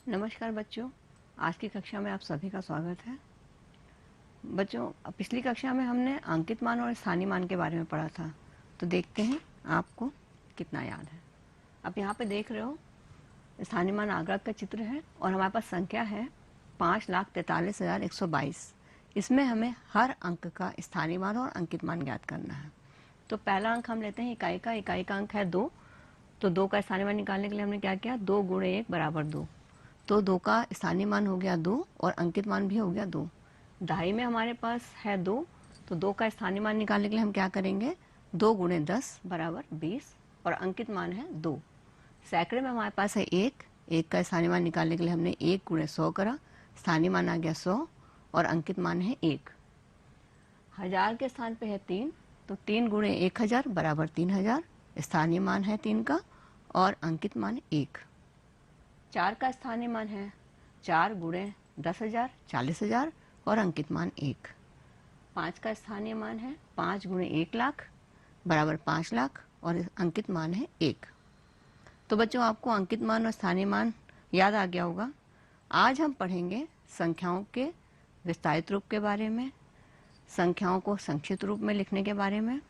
नमस्कार बच्चों, आज की कक्षा में आप सभी का स्वागत है। बच्चों, पिछली कक्षा में हमने अंकित मान और स्थानीय मान के बारे में पढ़ा था, तो देखते हैं आपको कितना याद है। अब यहाँ पे देख रहे हो स्थानीय मान आगरा का चित्र है और हमारे पास संख्या है 5,43,122। इसमें हमें हर अंक का स्थानीय मान और अंकित मान ज्ञात करना है। तो पहला अंक हम लेते हैं इकाई का अंक है 2। तो 2 का स्थानीय मान निकालने के लिए हमने क्या किया, 2 गुणे 1 बराबर 2। तो 2 का स्थानीय मान हो गया 2 और अंकित मान भी हो गया 2। दहाई में हमारे पास है 2, तो 2 का स्थानीय मान निकालने के लिए हम क्या करेंगे, 2 गुणे 10 बराबर 20 और अंकित मान है 2। सैकड़े में हमारे पास है 1 का स्थानीय मान निकालने के लिए हमने 1 गुणे 100 करा, स्थानीय मान आ गया 100 और अंकित मान है 1। हजार के स्थान पे है 3, तो 3 गुणे 1000 बराबर 3000, स्थानीय मान है 3 का और अंकित मान 1। 4 का स्थानीय मान है 4 गुणे 10,000 40,000 और अंकित मान 1। 5 का स्थानीय मान है 5 गुणे 1 लाख बराबर 5 लाख और अंकित मान है 1। तो बच्चों, आपको अंकित मान और स्थानीय मान याद आ गया होगा। आज हम पढ़ेंगे संख्याओं के विस्तारित रूप के बारे में, संख्याओं को संक्षिप्त रूप में लिखने के बारे में,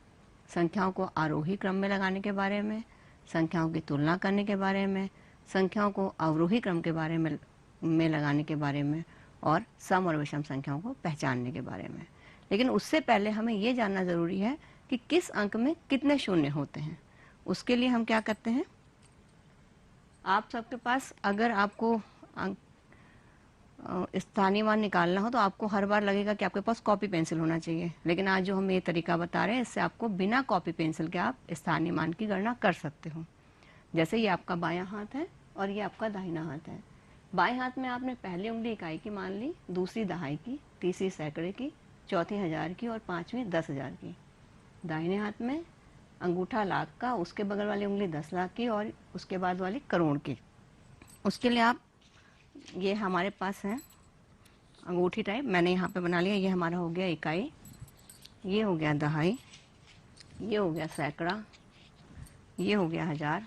संख्याओं को आरोही क्रम में लगाने के बारे में, संख्याओं की तुलना करने के बारे में, संख्याओं को अवरोही क्रम के बारे में लगाने के बारे में और सम और विषम संख्याओं को पहचानने के बारे में। लेकिन उससे पहले हमें ये जानना ज़रूरी है कि किस अंक में कितने शून्य होते हैं। उसके लिए हम क्या करते हैं, आप सबके पास अगर आपको स्थानीय मान निकालना हो तो आपको हर बार लगेगा कि आपके पास कॉपी पेंसिल होना चाहिए, लेकिन आज जो हम ये तरीका बता रहे हैं इससे आपको बिना कॉपी पेंसिल के आप स्थानीय मान की गणना कर सकते हो। जैसे ये आपका बायां हाथ है और ये आपका दाहिना हाथ है। बाएं हाथ में आपने पहली उंगली इकाई की मान ली, दूसरी दहाई की, तीसरी सैकड़े की, चौथी हजार की और पांचवी 10,000 की। दाहिने हाथ में अंगूठा लाख का, उसके बगल वाली उंगली 10 लाख की और उसके बाद वाली करोड़ की। उसके लिए आप, ये हमारे पास है अंगूठी टाइप, मैंने यहाँ पे बना लिया। ये हमारा हो गया इकाई, ये हो गया दहाई, ये हो गया सैकड़ा, ये हो गया हजार,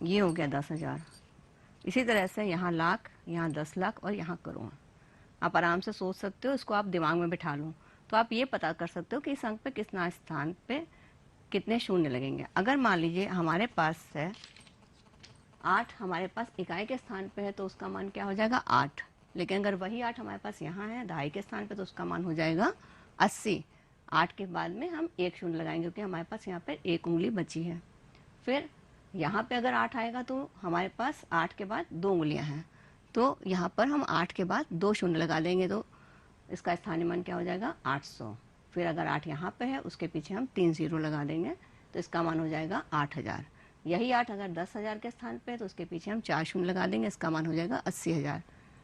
ये हो गया 10,000। इसी तरह से यहाँ लाख, यहाँ 10 लाख और यहाँ करोड़। आप आराम से सोच सकते हो, इसको आप दिमाग में बिठा लो तो आप ये पता कर सकते हो कि इस अंक पे कितना स्थान पे कितने शून्य लगेंगे। अगर मान लीजिए हमारे पास है 8, हमारे पास इकाई के स्थान पे है तो उसका मान क्या हो जाएगा 8। लेकिन अगर वही 8 हमारे पास यहाँ है दहाई के स्थान पे तो उसका मान हो जाएगा 80। 8 के बाद में हम 1 शून्य लगाएंगे क्योंकि हमारे पास यहाँ पे 1 उंगली बची है। फिर यहाँ पे अगर 8 आएगा तो हमारे पास 8 के बाद 2 उंगलियाँ हैं, तो यहाँ पर हम 8 के बाद 2 शून्य लगा देंगे तो इसका स्थानीय मान क्या हो जाएगा 800। फिर अगर 8 यहाँ पे है उसके पीछे हम 3 जीरो लगा देंगे तो इसका मान हो जाएगा 8,000। यही 8 अगर 10,000 के स्थान पे तो उसके पीछे हम 4 शून्य लगा देंगे, इसका मान हो जाएगा 80,000।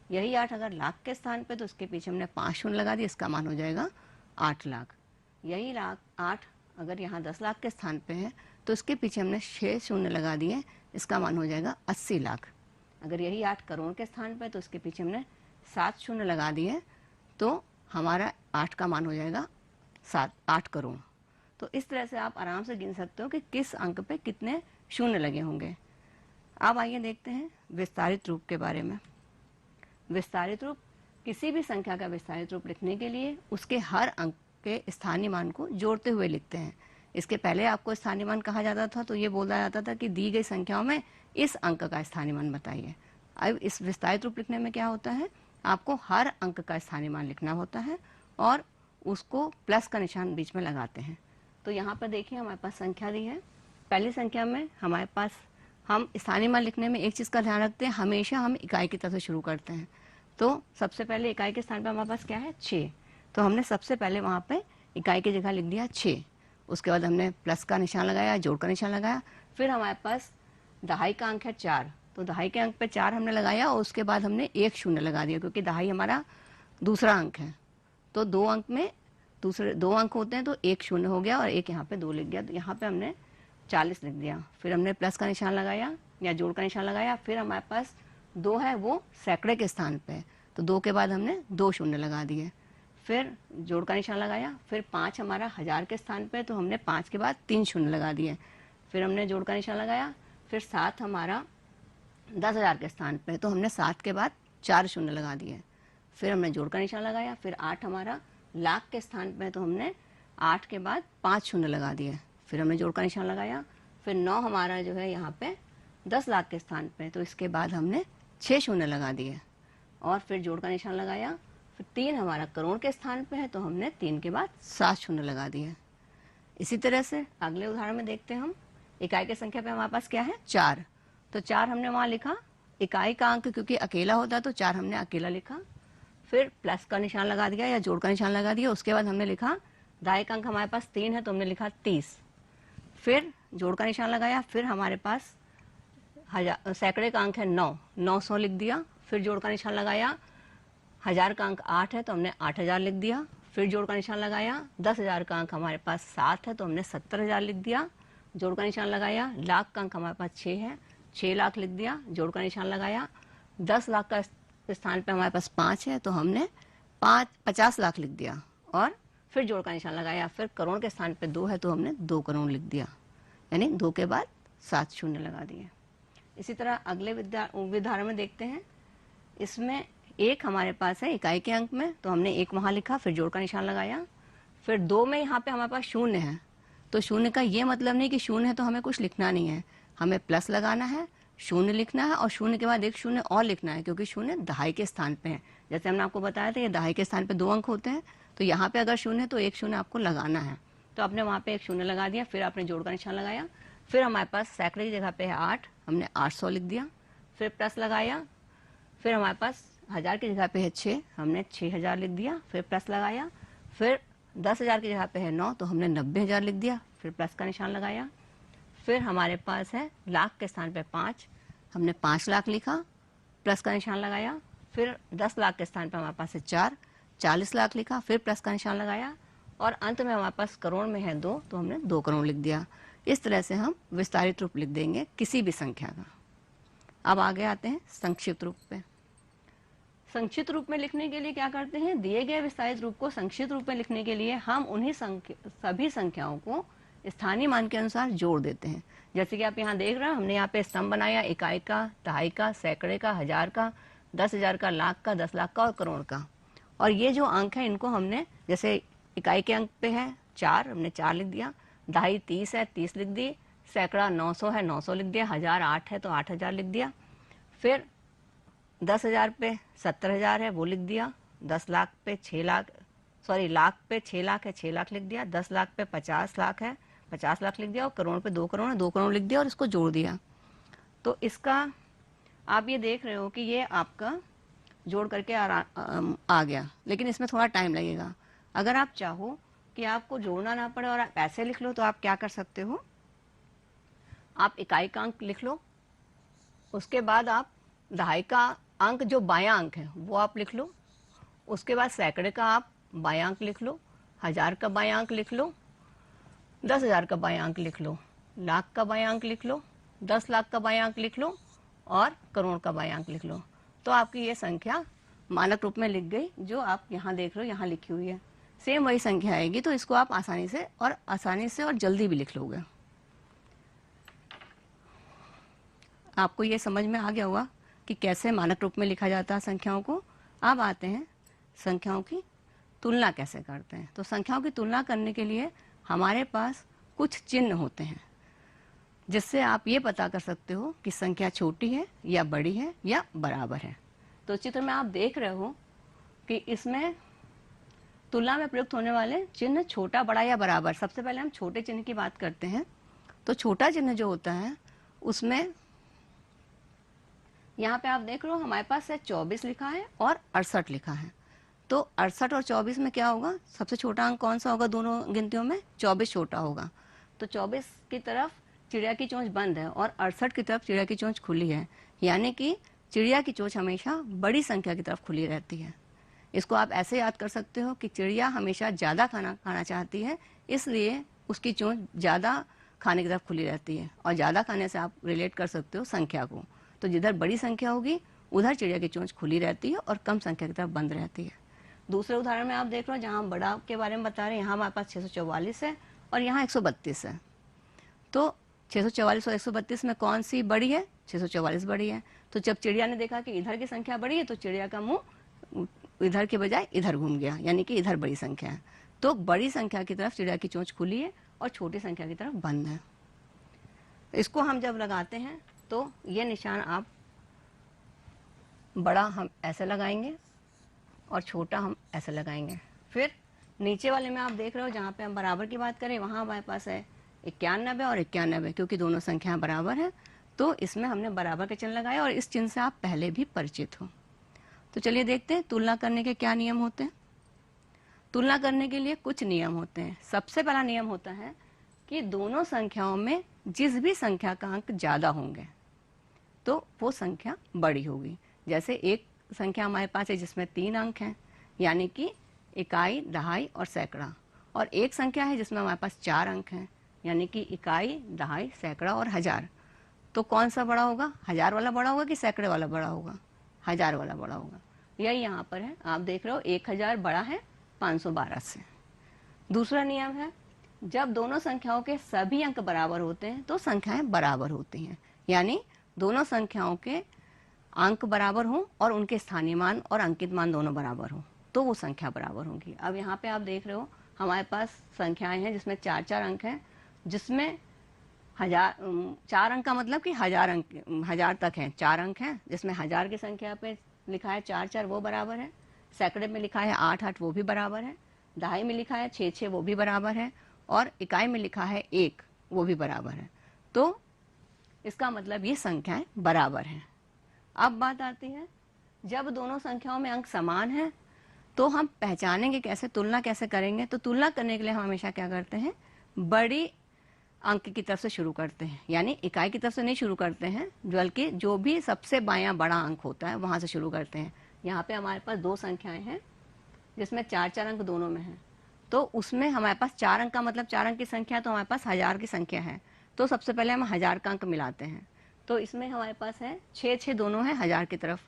यही 8 अगर लाख के स्थान पे तो उसके पीछे हमने 5 शून्य लगा दिया, इसका मान हो जाएगा 8 लाख। यही 8 अगर यहाँ 10 लाख के स्थान पे है तो इसके पीछे हमने 6 शून्य लगा दिए, इसका मान हो जाएगा 80 लाख। अगर यही 8 करोड़ के स्थान पे तो उसके पीछे हमने 7 शून्य लगा दिए तो हमारा 8 का मान हो जाएगा 8 करोड़। तो इस तरह से आप आराम से गिन सकते हो कि किस अंक पे कितने शून्य लगे होंगे। अब आइए देखते हैं विस्तारित रूप के बारे में। विस्तारित रूप, किसी भी संख्या का विस्तारित रूप लिखने के लिए उसके हर अंक के स्थानीय मान को जोड़ते हुए लिखते हैं। इसके पहले आपको स्थानीय मान कहा जाता था तो ये बोला जाता था कि दी गई संख्याओं में इस अंक का स्थानीय मान बताइए। अब इस विस्तारित रूप लिखने में क्या होता है, आपको हर अंक का स्थानीय मान लिखना होता है और उसको प्लस का निशान बीच में लगाते हैं। तो यहाँ पर देखिए हमारे पास संख्या दी है। पहली संख्या में हमारे पास, हम स्थानीय मान लिखने में एक चीज़ का ध्यान रखते हैं, हमेशा हम इकाई की तरफ से शुरू करते हैं। तो सबसे पहले इकाई के स्थान पर हमारे पास क्या है 6, तो हमने सबसे पहले वहाँ पे इकाई की जगह लिख दिया 6। उसके बाद हमने प्लस का निशान लगाया, जोड़ का निशान लगाया। फिर हमारे पास दहाई का अंक है 4, तो दहाई के अंक पे 4 हमने लगाया और उसके बाद हमने 1 शून्य लगा दिया क्योंकि दहाई हमारा दूसरा अंक है। तो 2 अंक में दूसरे 2 अंक होते हैं तो 1 शून्य हो गया और 1 यहाँ पे 2 लिख गया, तो यहाँ पे हमने 40 लिख दिया। फिर हमने प्लस का निशान लगाया या जोड़ का निशान लगाया। फिर हमारे पास 2 है वो सैकड़े के स्थान पे, तो 2 के बाद हमने 2 शून्य लगा दिए। फिर जोड़ का निशान लगाया। फिर 5 हमारा हजार के स्थान पे, तो हमने 5 के बाद 3 शून्य लगा दिए। फिर हमने जोड़ का निशान लगाया। फिर 7 हमारा 10,000 के स्थान पे तो हमने 7 के बाद 4 शून्य लगा दिए, फिर हमने जोड़ का निशान लगाया। फिर 8 हमारा लाख के स्थान पे तो हमने 8 के बाद 5 शून्य लगा दिए, फिर हमने जोड़ का निशान लगाया। फिर 9 हमारा जो है यहाँ पे 10 लाख के स्थान पे, तो इसके बाद हमने 6 शून्य लगा दिए और फिर जोड़ का निशान लगाया। फिर 3 हमारा करोड़ के स्थान पे है तो हमने 3 के बाद 7 शून्य लगा दिए। इसी तरह से अगले उदाहरण में देखते हैं हम। इकाई की संख्या पे हमारे पास क्या है 4, तो 4 हमने वहाँ लिखा। इकाई का अंक क्योंकि अकेला होता तो 4 हमने अकेला लिखा। फिर प्लस का निशान लगा दिया या जोड़ का निशान लगा दिया। उसके बाद हमने लिखा दहाई का अंक हमारे पास 3 है तो हमने लिखा 30। फिर जोड़ का निशान लगाया। फिर हमारे पास सैकड़े का अंक है 9, 900 लिख दिया। फिर जोड़ का निशान लगाया। 1000 का अंक 8 है तो हमने 8000 लिख दिया। फिर जोड़ का निशान लगाया। 10,000 का अंक हमारे पास 7 है तो हमने 70,000 लिख दिया। जोड़ का निशान लगाया। लाख का अंक हमारे पास 6 है, 6 लाख लिख दिया। जोड़ का निशान लगाया। 10 लाख का स्थान पे हमारे पास 5 है तो हमने 50 लाख लिख दिया और फिर जोड़ का निशान लगाया। फिर करोड़ के स्थान पे 2 है तो हमने 2 करोड़ लिख दिया, यानी 2 के बाद 7 शून्य लगा दिए। इसी तरह अगले उदाहरण में देखते हैं। इसमें 1 हमारे पास है इकाई के अंक में तो हमने 1 वहाँ लिखा, फिर जोड़ का निशान लगाया। फिर 2 में यहाँ पे हमारे पास शून्य है तो शून्य का ये मतलब नहीं कि शून्य है तो हमें कुछ लिखना नहीं है, हमें प्लस लगाना है, शून्य लिखना है और शून्य के बाद एक शून्य और लिखना है क्योंकि शून्य दहाई के स्थान पे है। जैसे हमने आपको बताया था ये दहाई के स्थान पे 2 अंक होते हैं तो यहाँ पे अगर शून्य है तो एक शून्य आपको लगाना है, तो आपने वहाँ पे एक शून्य लगा दिया। फिर आपने जोड़ का निशान लगाया। फिर हमारे पास सैकड़े की जगह पे है 8, हमने 800 लिख दिया। फिर प्लस लगाया। फिर हमारे पास 1000 की जगह पे है 6, हमने 6000 लिख दिया। फिर प्लस लगाया। फिर 10,000 की जगह पे है 9 तो हमने 90,000 लिख दिया। फिर प्लस का निशान लगाया। फिर हमारे पास है लाख के स्थान पे 5, हमने 5 लाख लिखा, प्लस का निशान लगाया। फिर 10 लाख के स्थान पे हमारे पास है 4, 40 लाख लिखा, फिर प्लस का निशान लगाया और अंत में हमारे पास करोड़ में है 2 तो हमने 2 करोड़ लिख दिया। इस तरह से हम विस्तारित रूप लिख देंगे किसी भी संख्या का। अब आगे आते हैं संक्षिप्त रूप पे। संक्षिप्त रूप में लिखने के लिए क्या करते हैं, दिए गए विस्तारित रूप को संक्षिप्त रूप में लिखने के लिए हम उन्हीं सभी संख्याओं को स्थानीय मान के अनुसार जोड़ देते हैं। जैसे कि आप यहाँ देख रहे हैं, हमने यहाँ पे स्तंभ बनाया इकाई का, दहाई का, सैकड़े का, 1000 का, 10,000 का, लाख का, 10 लाख का और करोड़ का। और ये जो अंक है इनको हमने, जैसे इकाई के अंक पे है 4, हमने 4 लिख दिया। दहाई 30 है, 30 लिख दी। सैकड़ा 900 है, 900 लिख दिया। 1000 8 है तो 8000 लिख दिया। फिर 10,000 पे 70,000 है वो लिख दिया। 10 लाख पे 6 लाख, लाख पे 6 लाख है, 6 लाख लिख दिया। 10 लाख पे 50 लाख है, 50 लाख लिख दिया। और करोड़ पे 2 करोड़ है, 2 करोड़ लिख दिया और इसको जोड़ दिया। तो इसका आप ये देख रहे हो कि ये आपका जोड़ करके आ गया, लेकिन इसमें थोड़ा टाइम लगेगा। अगर आप चाहो कि आपको जोड़ना ना पड़े और आप ऐसे लिख लो तो आप क्या कर सकते हो, आप इकाई का अंक लिख लो, उसके बाद आप दहाई का अंक जो बायां अंक है वो आप लिख लो, उसके बाद सैकड़े का आप बायां अंक लिख लो, 1000 का बायां अंक लिख लो, 10,000 का बायां अंक लिख लो, लाख का बायां अंक लिख लो, 10 लाख का बायां अंक लिख लो और करोड़ का बायां अंक लिख लो। तो आपकी ये संख्या मानक रूप में लिख गई जो आप यहाँ देख रहे हो, यहाँ लिखी हुई है। सेम वही संख्या आएगी तो इसको आप आसानी से और जल्दी भी लिख लोगे। आपको ये समझ में आ गया होगा कि कैसे मानक रूप में लिखा जाता है संख्याओं को। अब आते हैं संख्याओं की तुलना कैसे करते हैं। तो संख्याओं की तुलना करने के लिए हमारे पास कुछ चिन्ह होते हैं जिससे आप ये पता कर सकते हो कि संख्या छोटी है या बड़ी है या बराबर है। तो चित्र में आप देख रहे हो कि इसमें तुलना में प्रयुक्त होने वाले चिन्ह छोटा, बड़ा या बराबर। सबसे पहले हम छोटे चिन्ह की बात करते हैं। तो छोटा चिन्ह जो होता है उसमें यहाँ पे आप देख रहे हो हमारे पास है 24 लिखा है और 68 लिखा है। तो 68 और 24 में क्या होगा, सबसे छोटा अंक कौन सा होगा दोनों गिनतियों में, 24 छोटा होगा। तो 24 की तरफ चिड़िया की चोंच बंद है और 68 की तरफ चिड़िया की चोंच खुली है, यानी कि चिड़िया की चोंच हमेशा बड़ी संख्या की तरफ खुली रहती है। इसको आप ऐसे याद कर सकते हो कि चिड़िया हमेशा ज़्यादा खाना चाहती है, इसलिए उसकी चोंच ज़्यादा खाने की तरफ खुली रहती है। और ज़्यादा खाने से आप रिलेट कर सकते हो संख्या को। तो जिधर बड़ी संख्या होगी उधर चिड़िया की चोंच खुली रहती है और कम संख्या की तरफ बंद रहती है। दूसरे उदाहरण में आप देख रहे हो जहाँ हम बड़ा के बारे में बता रहे हैं, यहाँ हमारे पास 644 है और यहाँ 132 है। तो 644 और 132 में कौन सी बड़ी है? 644 बड़ी है। तो जब चिड़िया ने देखा कि इधर की संख्या बड़ी है तो चिड़िया का मुंह इधर के बजाय इधर घूम गया, यानी कि इधर बड़ी संख्या है। तो बड़ी संख्या की तरफ चिड़िया की चोंच खुली है और छोटी संख्या की तरफ बंद है। इसको हम जब लगाते हैं तो ये निशान आप बड़ा हम ऐसे लगाएंगे और छोटा हम ऐसे लगाएंगे। फिर नीचे वाले में आप देख रहे हो जहाँ पे हम बराबर की बात करें वहाँ हमारे पास है 91 और 91, क्योंकि दोनों संख्याएं बराबर हैं तो इसमें हमने बराबर के चिन्ह लगाए और इस चिन्ह से आप पहले भी परिचित हो। तो चलिए देखते हैं तुलना करने के क्या नियम होते हैं। तुलना करने के लिए कुछ नियम होते हैं। सबसे पहला नियम होता है कि दोनों संख्याओं में जिस भी संख्या का अंक ज़्यादा होंगे तो वो संख्या बड़ी होगी। जैसे एक संख्या हमारे पास है जिसमें 3 अंक हैं, यानी कि इकाई, दहाई और सैकड़ा, और एक संख्या है जिसमें हमारे पास 4 अंक हैं, यानी कि इकाई, दहाई, सैकड़ा और हजार। तो कौन सा बड़ा होगा? हजार वाला बड़ा होगा कि सैकड़े वाला बड़ा होगा? हजार वाला बड़ा होगा। यही यहाँ पर है, आप देख रहे हो 1000 बड़ा है 512 से। दूसरा नियम है, जब दोनों संख्याओं के सभी अंक बराबर होते हैं तो संख्याएं बराबर होती हैं, यानी दोनों संख्याओं के अंक बराबर हों और उनके स्थानीय मान और अंकित मान दोनों बराबर हों तो वो संख्या बराबर होगी। अब यहाँ पे आप देख रहे हो हमारे पास संख्याएं हैं जिसमें 4-4 अंक हैं, जिसमें 4 अंक का मतलब कि 1000 अंक, 1000 तक हैं 4 अंक हैं, जिसमें 1000 की संख्या पे लिखा है 4-4 वो बराबर है, सैकड़े में लिखा है 8-8 वो भी बराबर है, दहाई में लिखा है 6-6 वो भी बराबर है, और इकाई में लिखा है 1 वो भी बराबर है। तो इसका मतलब ये संख्याएं बराबर हैं। अब बात आती है, जब दोनों संख्याओं में अंक समान हैं तो हम पहचानेंगे कैसे, तुलना कैसे करेंगे? तो तुलना करने के लिए हम हमेशा क्या करते हैं, बड़ी अंक की तरफ से शुरू करते हैं, यानी इकाई की तरफ से नहीं शुरू करते हैं, बल्कि जो भी सबसे बायां बड़ा अंक होता है वहां से शुरू करते हैं। यहाँ पे हमारे पास 2 संख्याएं हैं जिसमें 4-4 अंक दोनों में हैं, तो उसमें हमारे पास 4 अंक का मतलब 4 अंक की संख्या, तो हमारे पास 1000 की संख्या है, तो सबसे पहले हम 1000 का अंक मिलाते हैं। तो इसमें हमारे पास है 6-6 दोनों है 1000 की तरफ,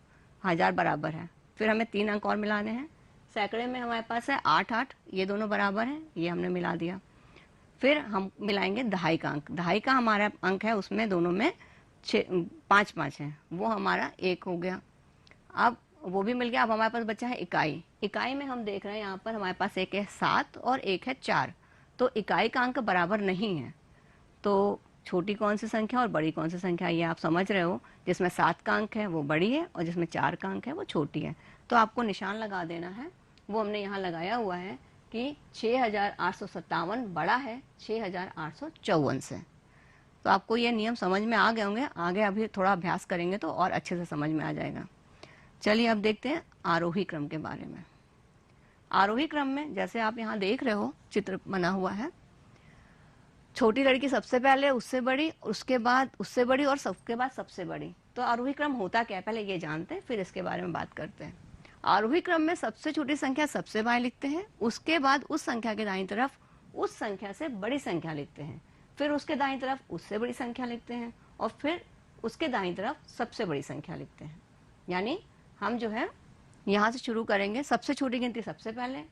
1000 बराबर है। फिर हमें 3 अंक और मिलाने हैं। सैकड़े में हमारे पास है 8-8, ये दोनों बराबर हैं, ये हमने मिला दिया। फिर हम मिलाएंगे दहाई का अंक, दहाई का हमारा अंक है उसमें दोनों में 5-5 है, वो हमारा 1 हो गया। अब वो भी मिल गया। अब हमारे पास बचा है इकाई। इकाई में हम देख रहे हैं यहाँ पर हमारे पास एक है 7 और एक है 4, तो इकाई का अंक बराबर नहीं है। तो छोटी कौन सी संख्या और बड़ी कौन सी संख्या, ये आप समझ रहे हो। जिसमें 7 का अंक है वो बड़ी है और जिसमें 4 का अंक है वो छोटी है। तो आपको निशान लगा देना है, वो हमने यहाँ लगाया हुआ है कि 6857 बड़ा है 6854 से। तो आपको ये नियम समझ में आ गए होंगे, आगे अभी थोड़ा अभ्यास करेंगे तो और अच्छे से समझ में आ जाएगा। चलिए अब देखते हैं आरोही क्रम के बारे में। आरोही क्रम में जैसे आप यहाँ देख रहे हो चित्र बना हुआ है, छोटी लड़की सबसे पहले, उससे बड़ी, उसके बाद उससे बड़ी और सबके बाद सबसे बड़ी। तो आरोही क्रम होता क्या है पहले ये जानते हैं, फिर इसके बारे में बात करते हैं। आरोही क्रम में सबसे छोटी संख्या सबसे बाएं लिखते हैं, उसके बाद उस संख्या के दाईं तरफ उस संख्या से बड़ी संख्या लिखते हैं, फिर उसके दाईं तरफ उससे बड़ी संख्या लिखते हैं, और फिर उसके दाईं तरफ सबसे बड़ी संख्या लिखते हैं। यानी हम जो है यहाँ से शुरू करेंगे, सबसे छोटी गिनती सबसे पहले,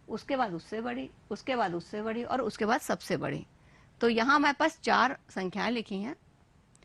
उसके बाद उससे बड़ी, उसके बाद उससे बड़ी और उसके बाद सबसे बड़ी। तो यहाँ हमारे पास 4 संख्याएं लिखी हैं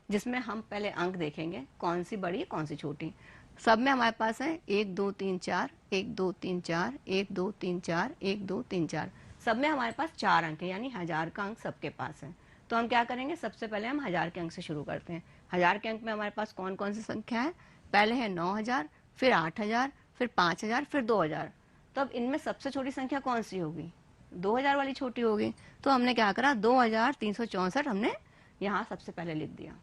जिसमें हम पहले अंक देखेंगे कौन सी बड़ी कौन सी छोटी। सब में हमारे पास है 1 2 3 4, 1 2 3 4, 1 2 3 4, 1 2 3 4। सब में हमारे पास 4 अंक है, यानी 1000 का अंक सबके पास है। तो हम क्या करेंगे, सबसे पहले हम 1000 के अंक से शुरू करते हैं। 1000 के अंक में हमारे पास कौन कौन सी संख्या है, पहले है 9000, फिर 8000, फिर 5000, फिर 2000। तो अब इनमें सबसे छोटी संख्या कौन सी होगी, 2000 वाली छोटी होगी। तो हमने क्या करा, 2364 हमने यहाँ सबसे पहले लिख दिया।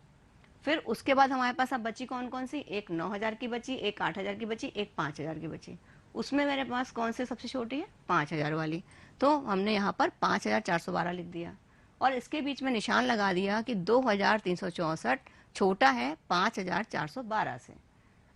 फिर उसके बाद हमारे पास अब बची कौन कौन सी, एक 9000 की बची, एक 8000 की बची, एक 5000 की बची। उसमें मेरे पास कौन सी सबसे छोटी है, 5000 वाली। तो हमने यहाँ पर 5412 लिख दिया और इसके बीच में निशान लगा दिया कि 2364 छोटा है 5412 से।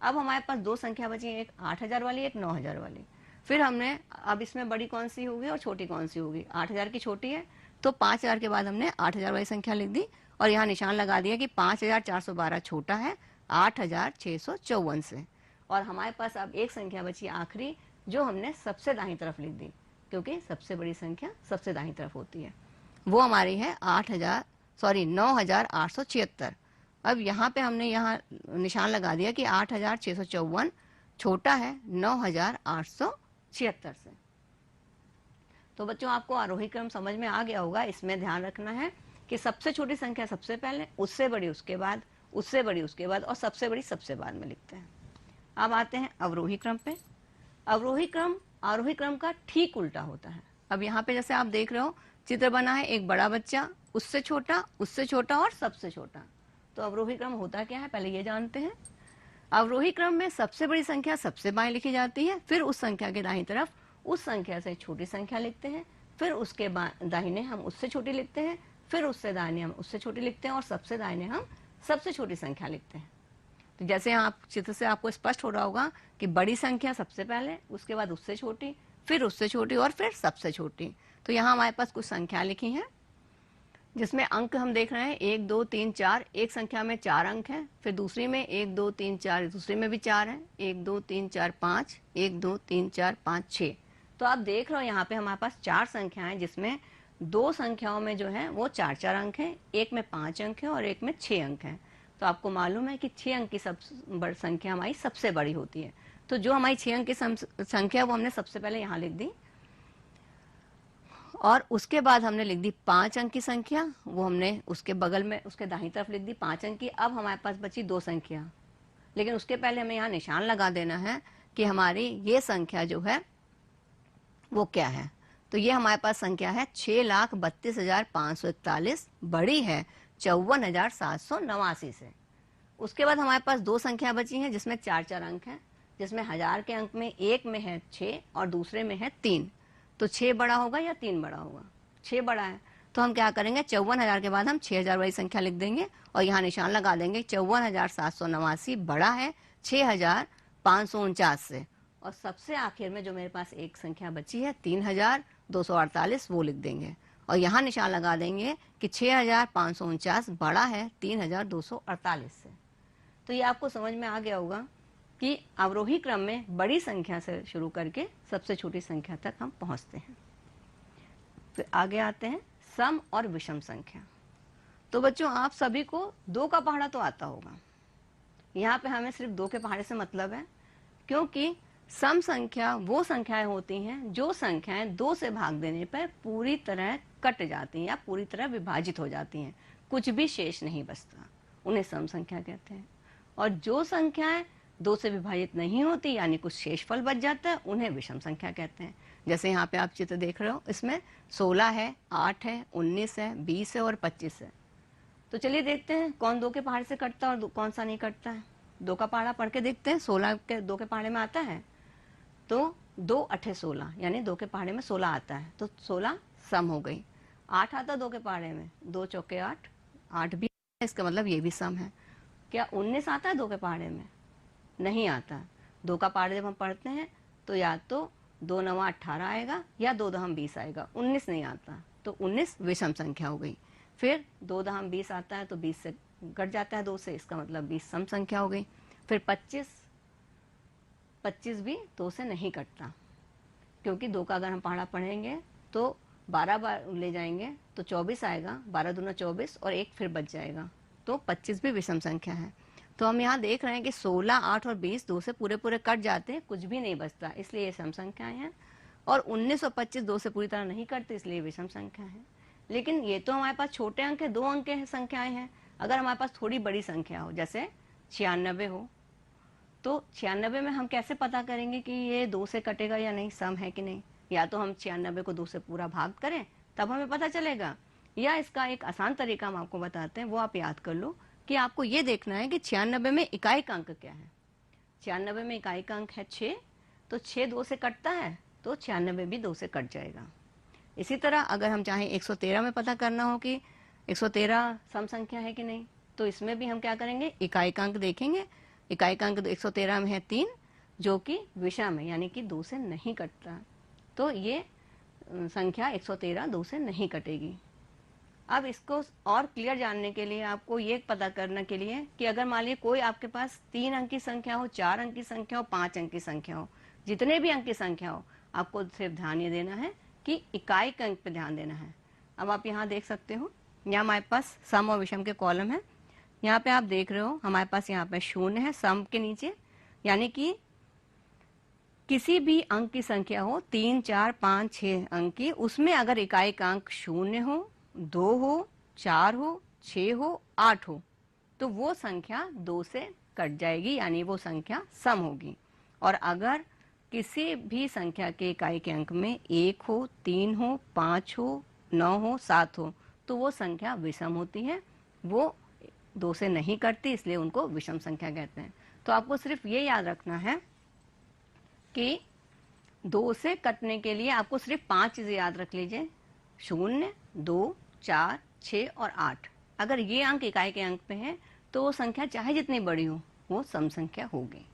अब हमारे पास 2 संख्या बची, एक 8000 वाली, एक 9000 वाली। फिर हमने अब इसमें बड़ी कौन सी होगी और छोटी कौन सी होगी, 8000 की छोटी है, तो 5000 के बाद हमने 8000 वाली संख्या लिख दी और यहाँ निशान लगा दिया कि 5412 छोटा है 8654 से। और हमारे पास अब एक संख्या बची आखिरी, जो हमने सबसे दाईं तरफ लिख दी, क्योंकि सबसे बड़ी संख्या सबसे दाईं तरफ होती है। वो हमारी है सॉरी 9876। अब यहाँ पे हमने यहाँ निशान लगा दिया कि 8654 छोटा है 9876 से। तो बच्चों आपको आरोही क्रम समझ में आ गया होगा। इसमें ध्यान रखना है कि सबसे छोटी संख्या सबसे पहले, उससे बड़ी उसके बाद, उससे बड़ी उसके बाद और सबसे बड़ी सबसे बाद में लिखते हैं। अब आते हैं अवरोही क्रम पे। अवरोही क्रम आरोही क्रम का ठीक उल्टा होता है। अब यहाँ पे जैसे आप देख रहे हो चित्र बना है, एक बड़ा बच्चा, उससे छोटा और सबसे छोटा। तो अवरोही क्रम होता क्या है पहले ये जानते हैं। अवरोही क्रम में सबसे बड़ी संख्या सबसे बाएं लिखी जाती है, फिर उस संख्या के दाहिनी तरफ उस संख्या से छोटी संख्या लिखते हैं, फिर उसके दाहिने हम उससे छोटी लिखते हैं, फिर उससे दाहिने हम उससे छोटी लिखते हैं और सबसे दाहिने हम सबसे छोटी संख्या लिखते हैं। तो जैसे आप चित्र से आपको स्पष्ट हो रहा होगा कि बड़ी संख्या सबसे पहले, उसके बाद उससे छोटी, फिर उससे छोटी और फिर सबसे छोटी। तो यहाँ हमारे पास कुछ संख्या लिखी हैं जिसमें अंक हम देख रहे हैं 1 2 3 4। एक संख्या में 4 अंक हैं, फिर दूसरी में 1 2 3 4, दूसरी में भी 4 हैं, 1 2 3 4 5, 1 2 3 4 5 6। तो आप देख रहे हो यहाँ पे हमारे पास 4 संख्याएं जिसमें 2 संख्याओं में जो है वो 4 अंक हैं, एक में 5 अंक है और एक में 6 अंक हैं। तो आपको मालूम है कि 6 अंक की बड़ी संख्या हमारी सबसे बड़ी होती है। तो जो हमारी 6 अंक की संख्या वो हमने सबसे पहले यहाँ लिख दी और उसके बाद हमने लिख दी 5 अंक की संख्या, वो हमने उसके बगल में उसके दाहिनी तरफ लिख दी 5 अंक की। अब हमारे पास बची 2 संख्या, लेकिन उसके पहले हमें यहाँ निशान लगा देना है कि हमारी ये संख्या जो है वो क्या है। तो ये हमारे पास संख्या है 6,32,541, बड़ी है 54,789 से। उसके बाद हमारे पास 2 संख्या बची हैं जिसमें 4 अंक हैं, जिसमें 1000 के अंक में एक में है 6 और दूसरे में है 3। तो 6 बड़ा होगा या 3 बड़ा होगा? 6 बड़ा है। तो हम क्या करेंगे 54,000 के बाद हम 6000 वाली संख्या लिख देंगे और यहाँ निशान लगा देंगे 54,789 बड़ा है 6,549 से। और सबसे आखिर में जो मेरे पास एक संख्या बची है 3,248, वो लिख देंगे और यहाँ निशान लगा देंगे कि 6,549 बड़ा है 3,248 से। तो ये आपको समझ में आ गया होगा कि अवरोही क्रम में बड़ी संख्या से शुरू करके सबसे छोटी संख्या तक हम पहुंचते हैं। फिर आगे आते हैं सम और विषम संख्या। तो बच्चों आप सभी को 2 का पहाड़ा तो आता होगा। यहाँ पे हमें सिर्फ 2 के पहाड़े से मतलब है, क्योंकि सम संख्या वो संख्याएं होती हैं जो संख्याएं 2 से भाग देने पर पूरी तरह कट जाती हैं या पूरी तरह विभाजित हो जाती हैं, कुछ भी शेष नहीं बचता, उन्हें सम संख्या कहते हैं। और जो संख्याएं 2 से विभाजित नहीं होती यानी कुछ शेषफल बच जाता है, उन्हें विषम संख्या कहते हैं। जैसे यहाँ पे आप चित्र देख रहे हो, इसमें 16 है, 8 है, 19 है, 20 है और 25 है। तो चलिए देखते हैं कौन 2 के पहाड़े से कटता है और कौन सा नहीं कटता है। 2 का पहाड़ा पढ़ के देखते हैं। 16 के 2 के पहाड़े में आता है, तो 2 8 16 यानी 2 के पहाड़े में 16 आता है, तो 16 सम हो गई। 8 आता 2 के पहाड़े में, 2 चौके 8, 8 भी, इसका मतलब ये भी सम है। क्या 19 आता है 2 के पहाड़े में? नहीं आता। 2 का पहाड़ा जब हम पढ़ते हैं तो या तो 2 9 18 आएगा या 2 दहम 20 आएगा, 19 नहीं आता, तो 19 विषम संख्या हो गई। फिर 2 दहम 20 आता है तो 20 से कट जाता है 2 से, इसका मतलब 20 सम संख्या हो गई। फिर 25 भी 2 से नहीं कटता, क्योंकि 2 का अगर हम पहाड़ा पढ़ेंगे तो 12 बार ले जाएंगे तो 24 आएगा, 12 दूना 24 और 1 फिर बच जाएगा, तो 25 भी विषम संख्या है। तो हम यहाँ देख रहे हैं कि 16, 8 और 20 2 से पूरे पूरे कट जाते हैं, कुछ भी नहीं बचता, इसलिए ये सम संख्याएं हैं। और 19 और 25 2 से पूरी तरह नहीं कटते, इसलिए विषम संख्या है। लेकिन ये तो हमारे पास छोटे अंक है, 2 अंक के संख्याएं हैं। अगर हमारे पास थोड़ी बड़ी संख्या हो, जैसे 96 हो, तो 96 में हम कैसे पता करेंगे कि ये 2 से कटेगा या नहीं, सम है कि नहीं? या तो हम 96 को 2 से पूरा भाग करें तब हमें पता चलेगा, या इसका एक आसान तरीका हम आपको बताते हैं, वो आप याद कर लो कि आपको ये देखना है कि 96 में इकाई का अंक क्या है। 96 में इकाई का अंक है 6, तो 6 2 से कटता है तो 96 भी 2 से कट जाएगा। इसी तरह अगर हम चाहें 113 में पता करना हो कि 113 सम संख्या है कि नहीं, तो इसमें भी हम क्या करेंगे, इकाई का अंक देखेंगे। इकाई का अंक 113 में है 3, जो कि विषम है यानी कि 2 से नहीं कटता, तो ये संख्या 113 2 से नहीं कटेगी। अब इसको और क्लियर जानने के लिए आपको ये पता करने के लिए कि अगर मान लीजिए कोई आपके पास 3 अंक की संख्या हो, 4 अंक की संख्या हो, 5 अंक की संख्या हो, जितने भी अंक की संख्या हो, आपको सिर्फ ध्यान ये देना है कि इकाई के अंक पे ध्यान देना है। अब आप यहाँ देख सकते हो यहाँ हमारे पास सम और विषम के कॉलम है। यहाँ पे आप देख रहे हो हमारे पास यहाँ पे शून्य है सम के नीचे, यानी कि किसी भी अंक की संख्या हो 3, 4, 5, 6 अंक की, उसमें अगर इकाई का अंक 0 हो, 2 हो, 4 हो, 6 हो, 8 हो, तो वो संख्या 2 से कट जाएगी, यानी वो संख्या सम होगी। और अगर किसी भी संख्या के इकाई के अंक में 1 हो, 3 हो, 5 हो, 9 हो, 7 हो, तो वो संख्या विषम होती है, वो 2 से नहीं कटती, इसलिए उनको विषम संख्या कहते हैं। तो आपको सिर्फ ये याद रखना है कि 2 से कटने के लिए आपको सिर्फ 5 चीजें याद रख लीजिए, 0, 2, 4, 6 और 8। अगर ये अंक इकाई के अंक पे है तो वो संख्या चाहे जितनी बड़ी हो वो सम संख्या होगी।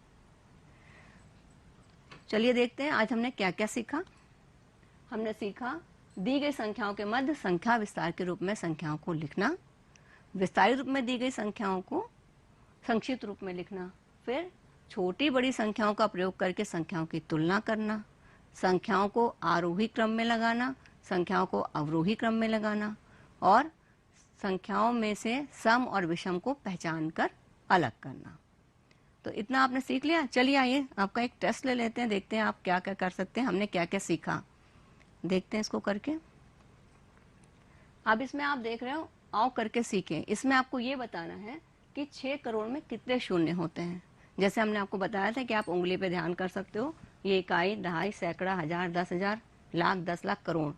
चलिए देखते हैं आज हमने क्या क्या सीखा। हमने सीखा दी गई संख्याओं के मध्य संख्या विस्तार के रूप में संख्याओं को लिखना, विस्तारित रूप में दी गई संख्याओं को संक्षिप्त रूप में लिखना, फिर छोटी बड़ी संख्याओं का प्रयोग करके संख्याओं की तुलना करना, संख्याओं को आरोही क्रम में लगाना, संख्याओं को अवरोही क्रम में लगाना, और संख्याओं में से सम और विषम को पहचान कर अलग करना। तो इतना आपने सीख लिया। चलिए आइए आपका एक टेस्ट ले लेते हैं, देखते हैं आप क्या क्या कर सकते हैं, हमने क्या क्या सीखा, देखते हैं इसको करके। अब इसमें आप देख रहे हो आओ करके सीखें। इसमें आपको ये बताना है कि 6 करोड़ में कितने शून्य होते हैं। जैसे हमने आपको बताया था कि आप उंगली पे ध्यान कर सकते हो, ये इकाई, दहाई, सैकड़ा, हजार, 10,000, लाख, 10 लाख, करोड़।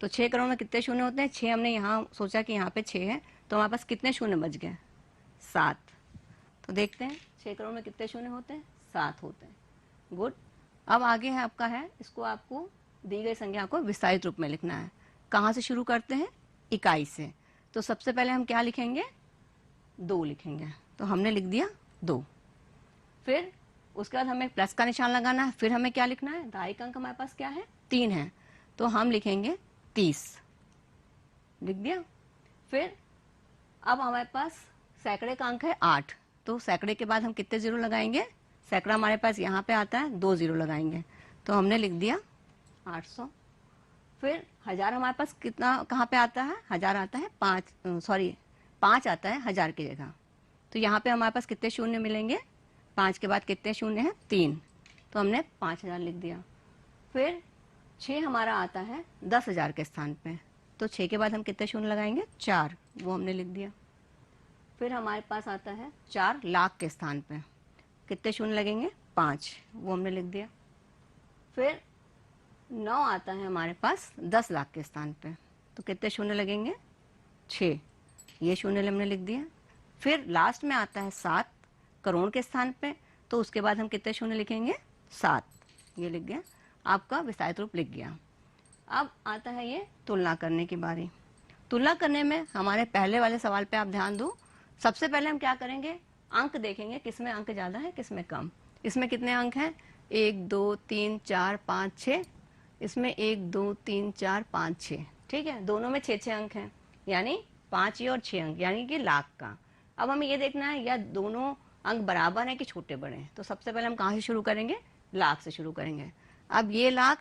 तो 6 करोड़ में कितने शून्य होते हैं? 6 हमने यहाँ सोचा कि यहाँ पे 6 है, तो हमारे पास कितने शून्य बच गए? 7। तो देखते हैं 6 करोड़ में कितने शून्य होते हैं? 7 होते हैं। गुड। अब आगे है आपका है, इसको आपको दी गई संख्या को विस्तारित रूप में लिखना है। कहाँ से शुरू करते हैं? इकाई से। तो सबसे पहले हम क्या लिखेंगे? 2 लिखेंगे। तो हमने लिख दिया 2। फिर उसके बाद हमें प्लस का निशान लगाना है। फिर हमें क्या लिखना है? दहाई का अंक हमारे पास क्या है? 3 है, तो हम लिखेंगे 30। लिख दिया। फिर अब हमारे पास सैकड़े का अंक है 8, तो सैकड़े के बाद हम कितने जीरो लगाएंगे? सैकड़ा हमारे पास यहाँ पे आता है, 2 जीरो लगाएंगे, तो हमने लिख दिया 800। फिर हजार हमारे पास कितना कहाँ पे आता है? हजार आता है 5 आता है हजार की जगह, तो यहाँ पे हमारे पास कितने शून्य मिलेंगे? 5 के बाद कितने शून्य हैं? 3, तो हमने 5000 लिख दिया। फिर 6 हमारा आता है 10,000 के स्थान पे, तो 6 के बाद हम कितने शून्य लगाएंगे? 4, वो हमने लिख दिया। फिर हमारे पास आता है 4 लाख के स्थान पे, कितने शून्य लगेंगे? 5, वो हमने लिख दिया। फिर 9 आता है हमारे पास 10 लाख के स्थान पे, तो कितने शून्य लगेंगे? 6, ये शून्य हमने लिख दिया। फिर लास्ट में आता है 7 करोड़ के स्थान पे, तो उसके बाद हम कितने शून्य लिखेंगे? 7, ये लिख गया। आपका विस्तारित रूप लिख गया। अब आता है ये तुलना करने की बारी। तुलना करने में हमारे पहले वाले सवाल पे आप ध्यान दो। सबसे पहले हम क्या करेंगे? अंक देखेंगे, किसमें अंक ज़्यादा है किसमें कम। इसमें कितने अंक हैं? 1, 2, 3, 4, 5, 6। इसमें 1, 2, 3, 4, 5, 6, ठीक है। दोनों में 6 अंक हैं, यानी 5 ये और 6 अंक, यानी कि लाख का। अब हमें ये देखना है या दोनों अंक बराबर हैं कि छोटे बड़े हैं। तो सबसे पहले हम कहाँ से शुरू करेंगे? लाख से शुरू करेंगे। अब ये लाख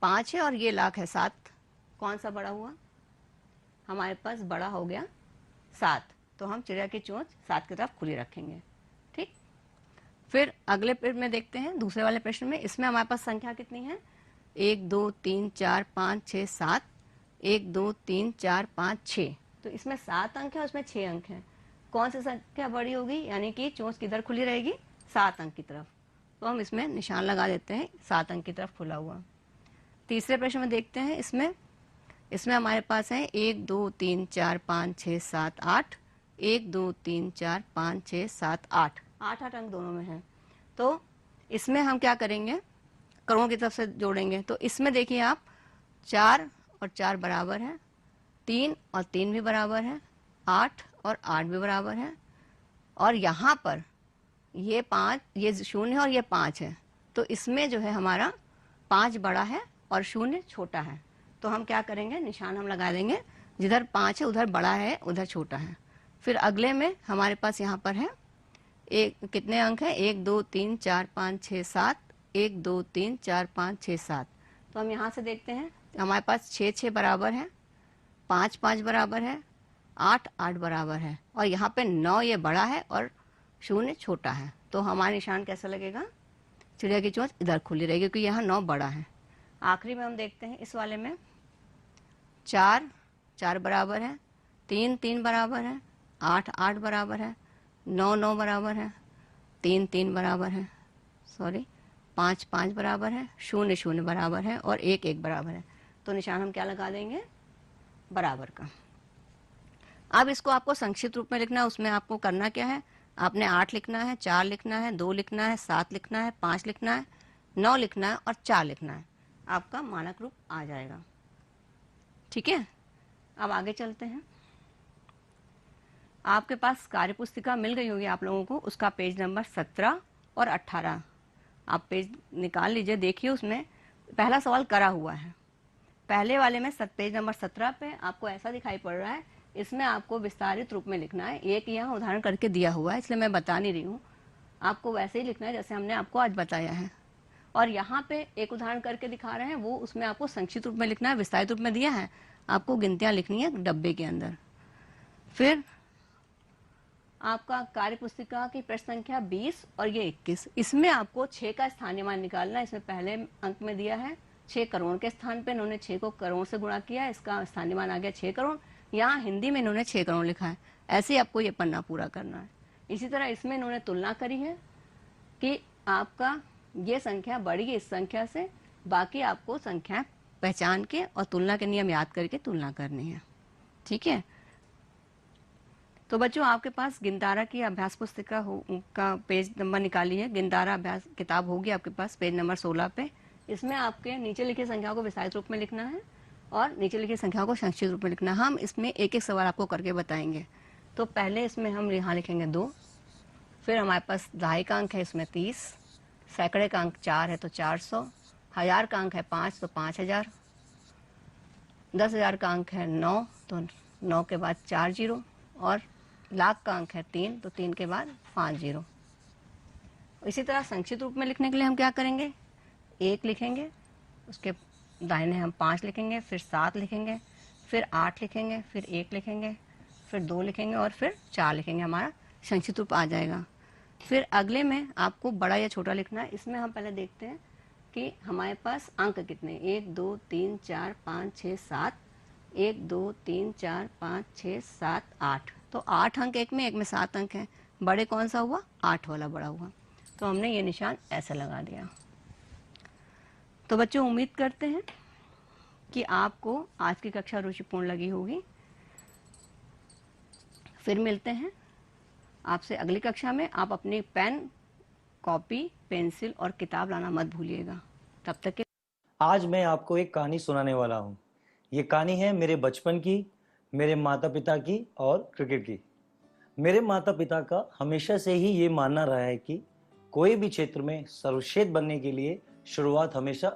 5 है और ये लाख है 7, कौन सा बड़ा हुआ? हमारे पास बड़ा हो गया 7, तो हम चिड़िया की चोंच 7 की तरफ खुली रखेंगे, ठीक। फिर अगले प्रश्न में देखते हैं, दूसरे वाले प्रश्न में। इसमें हमारे पास संख्या कितनी है? 1, 2, 3, 4, 5, 6, 7। 1, 2, 3, 4, 5, 6, तो इसमें 7 अंक है, उसमें 6 अंक है। कौन सी संख्या बड़ी होगी, यानी कि चोंच किधर खुली रहेगी? 7 अंक की तरफ। तो हम इसमें निशान लगा देते हैं 7 अंक की तरफ खुला हुआ। तीसरे प्रश्न में देखते हैं। इसमें हमारे पास है 1, 2, 3, 4, 5, 6, 7, 8। 1, 2, 3, 4, 5, 6, 7, 8, 8 अंक दोनों में है। तो इसमें हम क्या करेंगे? करोड़ की तरफ से जोड़ेंगे। तो इसमें देखिए आप 4 और 4 बराबर है, 3 और 3 भी बराबर है, 8 और 8 भी बराबर है, और यहाँ पर ये 5, ये 0 है और ये 5 है, तो इसमें जो है हमारा 5 बड़ा है और 0 छोटा है। तो हम क्या करेंगे? निशान हम लगा देंगे, जिधर 5 है उधर बड़ा है उधर छोटा है। फिर अगले में हमारे पास यहाँ पर है कितने अंक हैं? 1, 2, 3, 4, 5, 6, 7। 1, 2, 3, 4, 5, 6, 7। तो हम यहाँ से देखते हैं हमारे पास 6 बराबर है, 5 बराबर है, 8 8 बराबर है और यहाँ पे 9 ये बड़ा है और 0 छोटा है, तो हमारा निशान कैसा लगेगा? चिड़िया की चोंच इधर खुली रहेगी क्योंकि यहाँ 9 बड़ा है। आखिरी में हम देखते हैं इस वाले में 4 4 बराबर है, 3 3 बराबर है, 8 8 बराबर है, 9 9 बराबर है, 3 3 बराबर है, सॉरी 5 5 बराबर है, 0 0 बराबर है और 1 1 बराबर है। तो निशान हम क्या लगा देंगे? बराबर का। अब इसको आपको संक्षिप्त रूप में लिखना है। उसमें आपको करना क्या है? आपने 8 लिखना है, 4 लिखना है, 2 लिखना है, 7 लिखना है, 5 लिखना है, 9 लिखना है और 4 लिखना है। आपका मानक रूप आ जाएगा। ठीक है, अब आगे चलते हैं। आपके पास कार्य पुस्तिका मिल गई होगी आप लोगों को, उसका पेज नंबर 17 और 18 आप पेज निकाल लीजिए। देखिए उसमें पहला सवाल करा हुआ है। पहले वाले में पेज नंबर 17 पे आपको ऐसा दिखाई पड़ रहा है, इसमें आपको विस्तारित रूप में लिखना है। एक यहाँ उदाहरण करके दिया हुआ है इसलिए मैं बता नहीं रही हूँ, आपको वैसे ही लिखना है जैसे हमने आपको आज बताया है। और यहाँ पे एक उदाहरण करके दिखा रहे हैं, वो उसमें आपको संक्षिप्त रूप में लिखना है, विस्तारित रूप में दिया है, आपको गिनतियाँ लिखनी है डब्बे के अंदर। फिर आपका कार्य पुस्तिका की प्रश्न संख्या 20 और ये 21, इसमें आपको 6 का स्थानीय मान निकालना है। इसमें पहले अंक में दिया है 6 करोड़ के स्थान पे इन्होंने 6 को करोड़ से गुणा किया, इसका स्थानीय मान आ गया 6 करोड़। यहाँ हिंदी में इन्होंने 6 करोड़ लिखा है। ऐसे ही आपको ये पन्ना पूरा करना है। इसी तरह इसमें इन्होंने तुलना करी है कि आपका ये संख्या बढ़ी है इस संख्या से, बाकी आपको संख्या पहचान के और तुलना के नियम याद करके तुलना करनी है। ठीक है, तो बच्चों आपके पास गिनतारा की अभ्यास पुस्तिका का पेज नंबर निकालिए। गिनतारा अभ्यास किताब होगी आपके पास पेज नंबर 16 पे। इसमें आपके नीचे लिखी संख्याओं को विस्तारित रूप में लिखना है और नीचे लिखी संख्याओं को संक्षिप्त रूप में लिखना है। हम इसमें एक एक सवाल आपको करके बताएंगे। तो पहले इसमें हम यहाँ लिखेंगे 2, फिर हमारे पास दहाई का अंक है इसमें 30, सैकड़े का अंक 4 है तो 400, 1000 का अंक है 5 तो 5000, 10,000 का अंक है 9 तो 9 के बाद 4 जीरो, और लाख का अंक है 3 तो 3 के बाद 5 जीरो। इसी तरह संक्षिप्त रूप में लिखने के लिए हम क्या करेंगे? 1 लिखेंगे, उसके दाहिने हम 5 लिखेंगे, फिर 7 लिखेंगे, फिर 8 लिखेंगे, फिर 1 लिखेंगे, फिर 2 लिखेंगे और फिर 4 लिखेंगे। हमारा संक्षिप्त रूप आ जाएगा। फिर अगले में आपको बड़ा या छोटा लिखना है। इसमें हम पहले देखते हैं कि हमारे पास अंक कितने, 1 2 3 4 5 6 7, 1 2 3 4 5 6 7 8, तो 8 अंक एक में 7 अंक हैं। बड़े कौन सा हुआ? 8 वाला बड़ा हुआ। तो हमने ये निशान ऐसे लगा दिया। तो बच्चों उम्मीद करते हैं कि आपको आज की कक्षा रुचिपूर्ण लगी होगी। फिर मिलते हैं आपसे अगली कक्षा में। आप अपनी पेन, कॉपी, पेंसिल और किताब लाना मत भूलिएगा। तब तक के आज मैं आपको एक कहानी सुनाने वाला हूँ। ये कहानी है मेरे बचपन की, मेरे माता पिता की और क्रिकेट की। मेरे माता पिता का हमेशा से ही ये मानना रहा है कि कोई भी क्षेत्र में सर्वश्रेष्ठ बनने के लिए शुरुआत हमेशा